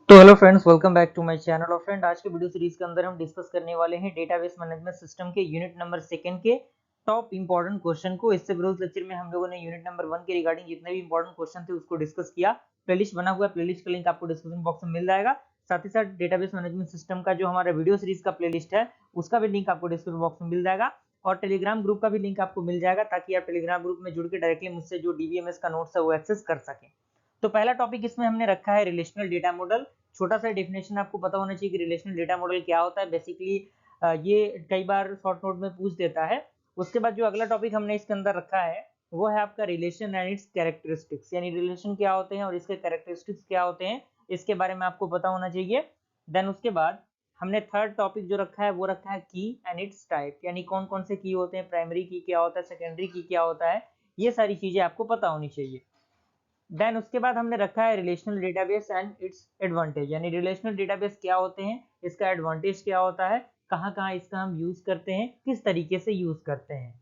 तो hello friends, welcome back to my channel. और friend, आज के वीडियो सीरीज के अंदर हम डिस्कस करने वाले हैं डेटाबेस मैनेजमेंट सिस्टम के यूनिट नंबर 2 के टॉप इंपॉर्टेंट क्वेश्चन को। इससे प्रीवियस लेक्चर में हम लोगों ने यूनिट नंबर 1 के रिगार्डिंग जितने भी इंपॉर्टेंट क्वेश्चन थे उसको डिस्कस किया। प्लेलिस्ट बना हुआ है, प्लेलिस्ट का लिंक आपको डिस्क्रिप्शन बॉक्स में मिल जाएगा। साथ ही साथ डेटाबेस मैनेजमेंट सिस्टम का जो हमारा वीडियो सीरीज का प्लेलिस्ट है उसका भी लिंक आपको डिस्क्रिप्शन बॉक्स में मिल जाएगा। और टेलीग्राम ग्रुप का भी लिंक आपको मिल जाएगा ताकि आप टेलीग्राम ग्रुप में जुड़ के डायरेक्टली मुझसे जो डीबीएमएस का नोट्स है वो एक्सेस कर सकें। तो पहला टॉपिक इसमें हमने रखा है रिलेशनल डेटा मॉडल। छोटा सा डेफिनेशन आपको पता होना चाहिए कि रिलेशनल डेटा मॉडल क्या होता है। बेसिकली ये कई बार शॉर्ट नोट में पूछ देता है। उसके बाद जो अगला टॉपिक हमने इसके अंदर रखा है वो है आपका रिलेशन एंड इट्स कैरेक्टरिस्टिक्स, यानी रिलेशन क्या होते हैं और इसके कैरेक्टरिस्टिक्स क्या होते हैं, इसके बारे में आपको पता होना चाहिए। देन उसके बाद हमने थर्ड टॉपिक जो रखा है वो रखा है की एंड इट्स टाइप, यानी कौन कौन से की होते हैं, प्राइमरी की क्या होता है, सेकेंडरी की क्या होता है, ये सारी चीजें आपको पता होनी चाहिए। देन उसके बाद हमने रखा है relational database and it's advantage, यानी रिलेशनल डेटाबेस क्या होते हैं, इसका एडवांटेज क्या होता है, कहाँ कहाँ इसका हम यूज करते हैं, किस तरीके से यूज करते हैं।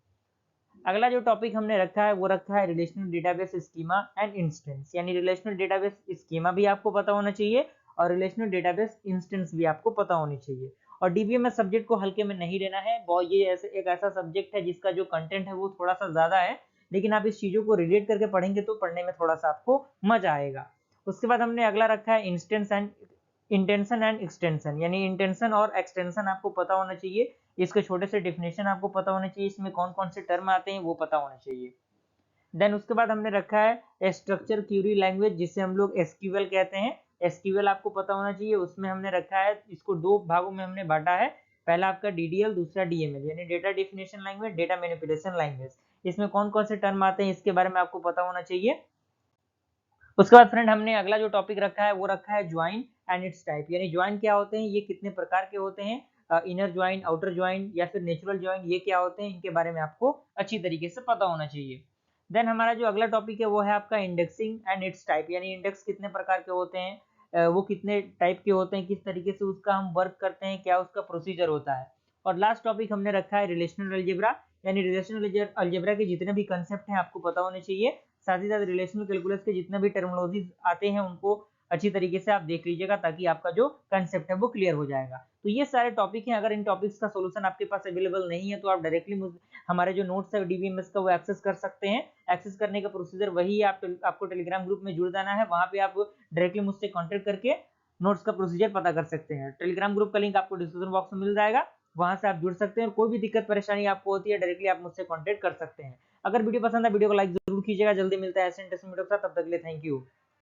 अगला जो टॉपिक हमने रखा है वो रखा है relational database schema and instance, यानी रिलेशनल डेटाबेस स्कीमा भी आपको पता होना चाहिए और रिलेशनल डेटाबेस इंस्टेंस भी आपको पता होनी चाहिए। और डीबीएमएस सब्जेक्ट को हल्के में नहीं लेना है, बहुत ये ऐसे एक ऐसा सब्जेक्ट है जिसका जो कंटेंट है वो थोड़ा सा ज्यादा है, लेकिन आप इस चीजों को रिलेट करके पढ़ेंगे तो पढ़ने में थोड़ा सा आपको मजा आएगा। उसके बाद हमने अगला रखा है instance and intention and extension, यानी इंटेंशन और एक्सटेंशन आपको पता होना चाहिए। इसके छोटे से डेफिनेशन आपको पता होने चाहिए, इसमें कौन कौन से टर्म आते हैं वो पता होना चाहिए। देन उसके बाद हमने रखा है स्ट्रक्चर क्यूरी लैंग्वेज, जिसे हम लोग एसक्यूएल कहते हैं। एसक्यूएल आपको पता होना चाहिए। उसमें हमने रखा है, इसको दो भागों में हमने बांटा है। पहला आपका डीडीएल, दूसरा डीएमएल, यानी data definition language, data manipulation language. इसमें कौन कौन से टर्म आते हैं इसके बारे में आपको पता होना चाहिए। उसके बाद फ्रेंड हमने अगला जो टॉपिक रखा है वो रखा है ज्वाइन एंड इट्स टाइप, यानी ज्वाइन क्या होते हैं, ये कितने प्रकार के होते हैं, इनर ज्वाइन, आउटर ज्वाइन या फिर नेचुरल ज्वाइन, ये क्या होते हैं, इनके बारे में आपको अच्छी तरीके से पता होना चाहिए। देन हमारा जो अगला टॉपिक है वो है आपका इंडेक्सिंग एंड इट्स टाइप, यानी इंडेक्स कितने प्रकार के होते हैं, वो कितने टाइप के होते हैं, किस तरीके से उसका हम वर्क करते हैं, क्या उसका प्रोसीजर होता है। और लास्ट टॉपिक हमने रखा है रिलेशनल अलजेब्रा, यानी रिलेशनल अलजेब्रा के जितने भी कंसेप्ट हैं आपको पता होने चाहिए। साथ ही साथ रिलेशनल कैलकुलस के जितने भी टर्मिनोलॉजीज आते हैं उनको अच्छी तरीके से आप देख लीजिएगा ताकि आपका जो कंसेप्ट है वो क्लियर हो जाएगा। तो ये सारे टॉपिक हैं। अगर इन टॉपिक्स का सॉल्यूशन आपके पास अवेलेबल नहीं है तो आप डायरेक्टली हमारे जो नोट्स है डीबीएमएस का वो एक्सेस कर सकते हैं। एक्सेस करने का प्रोसीजर वही है, आपको टेलीग्राम ग्रुप में जुड़ जाना है, वहां पे आप डायरेक्टली मुझसे कॉन्टेक्ट करके नोट्स का प्रोसीजर पता कर सकते हैं। टेलीग्राम ग्रुप का लिंक आपको डिस्क्रिप्शन बॉक्स में मिल जाएगा, वहां से आप जुड़ सकते हैं। और कोई भी दिक्कत परेशानी आपको होती है डायरेक्टली आप मुझसे कॉन्टेक्ट कर सकते हैं। अगर वीडियो पसंद है वीडियो को लाइक जरूर कीजिएगा। जल्दी मिलता है ऐसे इंटरेस्टिंग वीडियो के साथ, तब तक के लिए थैंक यू।